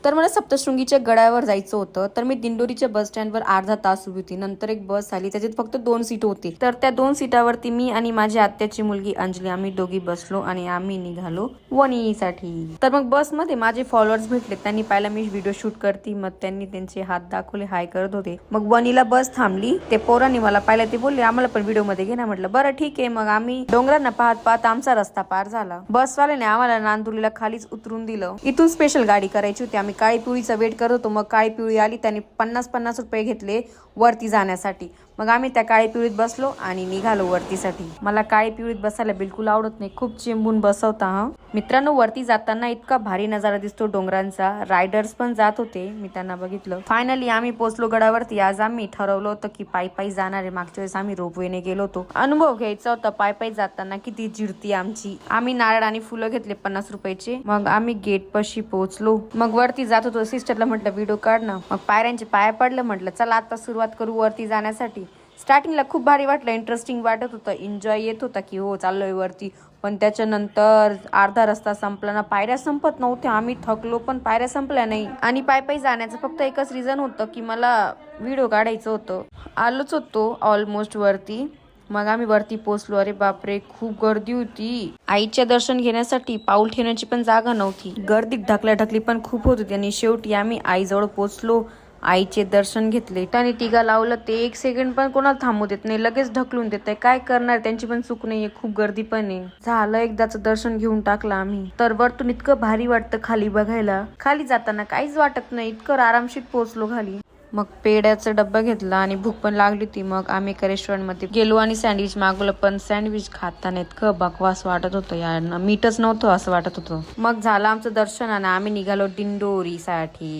तर मला सप्तशृंगीच्या गडावर जायचं होतं. तर मी दिंडोरीच्या बस स्टँडवर अर्धा तास उभी होती. नंतर एक बस आली, त्याच्यात फक्त 2 सीट होती. तर त्या 2 सीटावरती मी आणि माझी आत्याची मुलगी अंजली आम्ही दोघी बसलो आणि आम्ही निघालो वणीसाठी. तर मग बसमध्ये माझे फॉलोअर्स भेटले. त्यांनी पाहिलं मी व्हिडिओ शूट करते, मग त्यांनी त्यांचे हात दाखवले, हाय करत होते. मग वणीला बस थांबली. ते पोरांनी मला पाहिलं, ते बोलले आम्हाला पण व्हिडिओ मध्ये घे ना. म्हटलं बरं ठीक आहे. मग आम्ही डोंगरांना पाहत पाहत आमचा रस्ता पार झाला. बसवाल्याने आम्हाला नांदुरीला खालीच उतरून दिलं. इथून स्पेशल गाडी करायची होती. आम्ही काळी पिवळीचा वेट करत होतो. मग काळी पिवळी आली, त्यांनी 50-50 रुपये घेतले वरती जाण्यासाठी. मग आम्ही त्या काळी पिवळीत बसलो आणि निघालो वरतीसाठी. मला काळी पिवळीत बसायला बिलकुल आवडत नाही, खूप चिंबून बसवता हा. मित्रांनो, वरती जाताना इतका भारी नजारा दिसतो डोंगरांचा. रायडर्स पण जात होते, मी त्यांना बघितलं. फायनली आम्ही पोहोचलो गडावरती. आज आम्ही ठरवलं होतं की पायी पायी जाणार आहे. मागच्या वेळेस आम्ही रोपवेने गेलो होतो. अनुभव घ्यायचा होता पायी पायी जाताना, किती जिरती आमची. आम्ही नारळ आणि फुलं घेतले 50 रुपयाचे. मग आम्ही गेट पाशी पोहोचलो. मग वरती जात होतो. सिस्टरला म्हटलं व्हिडिओ काढ ना. मग पायऱ्यांचे पाय पडलं. म्हटलं चला आता सुरुवात करू वरती जाण्यासाठी. स्टार्टिंगला खूप भारी वाटलं, इंटरेस्टिंग वाटत होतं, एन्जॉय येत होता की हो चाललोय वरती. पण त्याच्यानंतर अर्धा रस्ता संपला ना, पायऱ्या संपत नव्हत्या. आम्ही थकलो पण पायऱ्या संपल्या नाही. आणि पायी पायी जाण्याचं फक्त एकच रिझन होतं की मला व्हिडिओ काढायचं होतं. आलोच होतो ऑलमोस्ट वरती. मग आम्ही वरती पोहोचलो. अरे बापरे, खूप गर्दी होती. आईच्या दर्शन घेण्यासाठी पाऊल ठेवण्याची पण जागा नव्हती. गर्दीत ढकलाढकली पण खूप होत होती. आणि शेवटी आम्ही आईजवळ पोहोचलो. आईचे दर्शन घेतले. त्याने टिगा लावलं, ते 1 सेकंड पण कोणाला थांबू देत नाही, लगेच ढकलून देत आहे. काय करणार, त्यांची पण चूक नाहीये, खूप गर्दी पण आहे. झालं, एकदाच दर्शन घेऊन टाकलं आम्ही. तर वरतून इतकं भारी वाटतं खाली बघायला. खाली जाताना काहीच वाटत नाही, इतकं आरामशीर पोहोचलो खाली. मग पेड्याचा डब्बा घेतला आणि भूक पण लागली होती. मग आम्ही एका रेस्टॉरंटमध्ये गेलो आणि सँडविच मागवलं. पण सँडविच खाताना इतकं बकवास वाटत होतं यार, मीठच नव्हतं असं वाटत होतं. मग झालं आमचं दर्शन आणि आम्ही निघालो दिंडोरीसाठी.